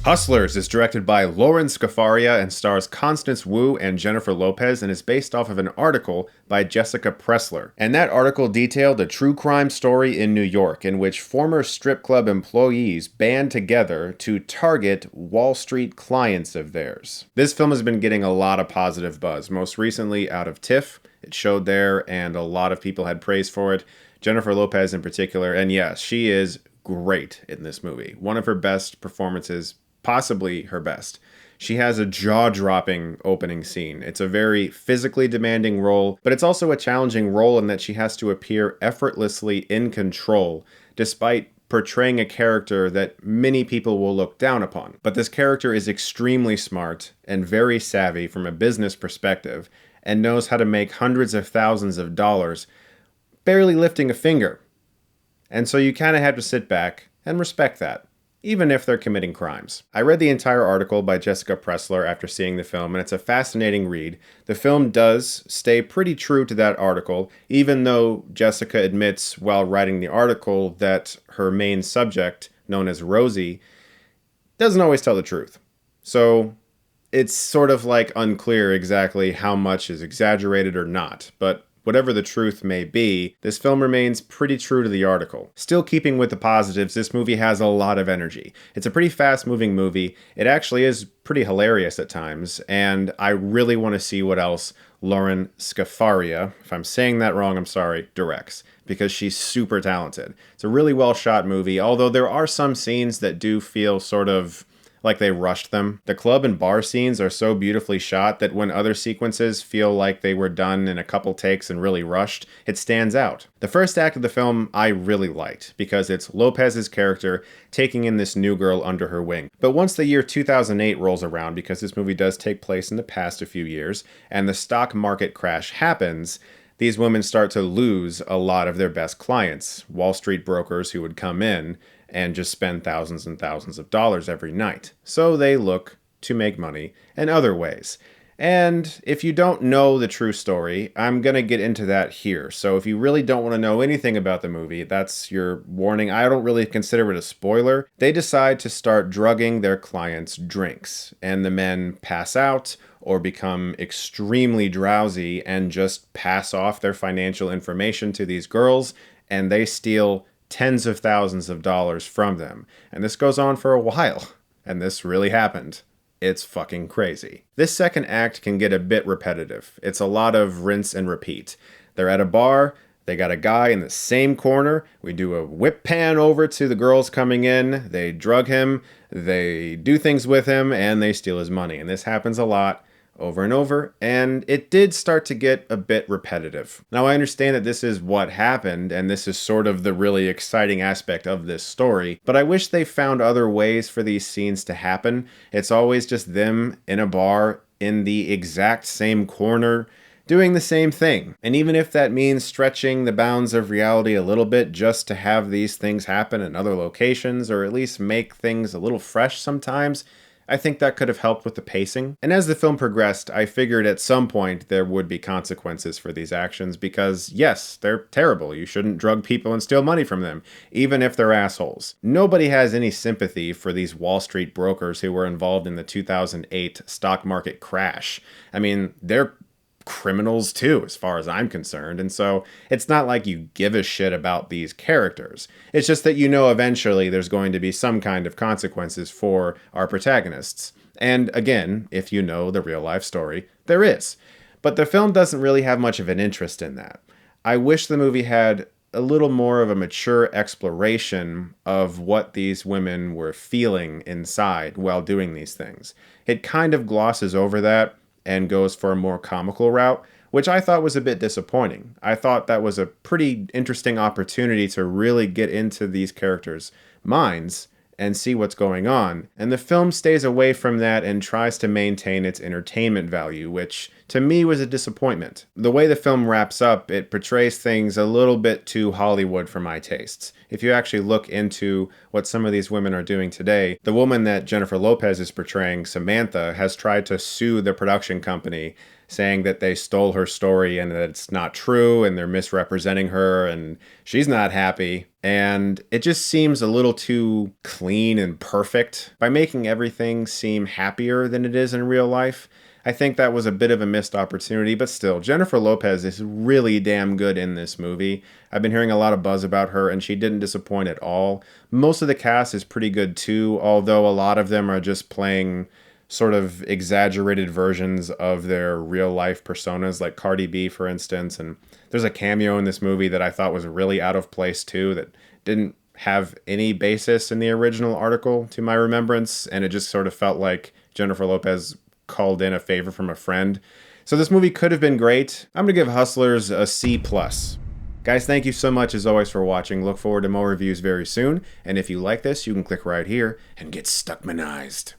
Hustlers is directed by Lorene Scafaria and stars Constance Wu and Jennifer Lopez and is based off of an article by Jessica Pressler. And that article detailed a true crime story in New York in which former strip club employees band together to target Wall Street clients of theirs. This film has been getting a lot of positive buzz, most recently out of TIFF. It showed there and a lot of people had praise for it. Jennifer Lopez in particular, and yes, she is great in this movie. One of her best performances, possibly her best. She has a jaw-dropping opening scene. It's a very physically demanding role, but it's also a challenging role in that she has to appear effortlessly in control, despite portraying a character that many people will look down upon. But this character is extremely smart and very savvy from a business perspective, and knows how to make hundreds of thousands of dollars, barely lifting a finger. And so you kind of have to sit back and respect that, even if they're committing crimes. I read the entire article by Jessica Pressler after seeing the film, and it's a fascinating read. The film does stay pretty true to that article, even though Jessica admits while writing the article that her main subject, known as Rosie, doesn't always tell the truth. So it's sort of like unclear exactly how much is exaggerated or not, but whatever the truth may be, this film remains pretty true to the article. Still keeping with the positives, this movie has a lot of energy. It's a pretty fast-moving movie. It actually is pretty hilarious at times, and I really want to see what else Lorene Scafaria, if I'm saying that wrong, I'm sorry, directs, because she's super talented. It's a really well-shot movie, although there are some scenes that do feel sort of like they rushed them. The club and bar scenes are so beautifully shot that when other sequences feel like they were done in a couple takes and really rushed, it stands out. The first act of the film I really liked, because it's Lopez's character taking in this new girl under her wing. But once the year 2008 rolls around, because this movie does take place in the past a few years, and the stock market crash happens, these women start to lose a lot of their best clients, Wall Street brokers who would come in and just spend thousands and thousands of dollars every night. So they look to make money in other ways. And if you don't know the true story, I'm going to get into that here. So if you really don't want to know anything about the movie, that's your warning. I don't really consider it a spoiler. They decide to start drugging their clients' drinks, and the men pass out or become extremely drowsy and just pass off their financial information to these girls, and they steal tens of thousands of dollars from them. And this goes on for a while. And this really happened. It's fucking crazy. This second act can get a bit repetitive. It's a lot of rinse and repeat. They're at a bar. They got a guy in the same corner. We do a whip pan over to the girls coming in. They drug him. They do things with him. And they steal his money. And this happens a lot, over and over, and it did start to get a bit repetitive. Now, I understand that this is what happened, and this is sort of the really exciting aspect of this story, but I wish they found other ways for these scenes to happen. It's always just them in a bar, in the exact same corner, doing the same thing. And even if that means stretching the bounds of reality a little bit just to have these things happen in other locations, or at least make things a little fresh sometimes, I think that could have helped with the pacing. And as the film progressed, I figured at some point there would be consequences for these actions because, yes, they're terrible. You shouldn't drug people and steal money from them, even if they're assholes. Nobody has any sympathy for these Wall Street brokers who were involved in the 2008 stock market crash. I mean, they're criminals too, as far as I'm concerned. And so it's not like you give a shit about these characters. It's just that you know eventually there's going to be some kind of consequences for our protagonists. And again, if you know the real life story, there is. But the film doesn't really have much of an interest in that. I wish the movie had a little more of a mature exploration of what these women were feeling inside while doing these things. It kind of glosses over that and goes for a more comical route, which I thought was a bit disappointing. I thought that was a pretty interesting opportunity to really get into these characters' minds and see what's going on. And the film stays away from that and tries to maintain its entertainment value, which to me was a disappointment. The way the film wraps up, it portrays things a little bit too Hollywood for my tastes. If you actually look into what some of these women are doing today, the woman that Jennifer Lopez is portraying, Samantha, has tried to sue the production company, saying that they stole her story and that it's not true and they're misrepresenting her and she's not happy. And it just seems a little too clean and perfect by making everything seem happier than it is in real life. I think that was a bit of a missed opportunity, but still, Jennifer Lopez is really damn good in this movie. I've been hearing a lot of buzz about her, and she didn't disappoint at all. Most of the cast is pretty good too, although a lot of them are just playing sort of exaggerated versions of their real life personas, like Cardi B, for instance. And there's a cameo in this movie that I thought was really out of place too, that didn't have any basis in the original article to my remembrance, and it just sort of felt like Jennifer Lopez called in a favor from a friend. So this movie could have been great. I'm gonna give Hustlers a C+. Guys, thank you so much as always for watching. Look forward to more reviews very soon. And if you like this, you can click right here and get Stuckmanized.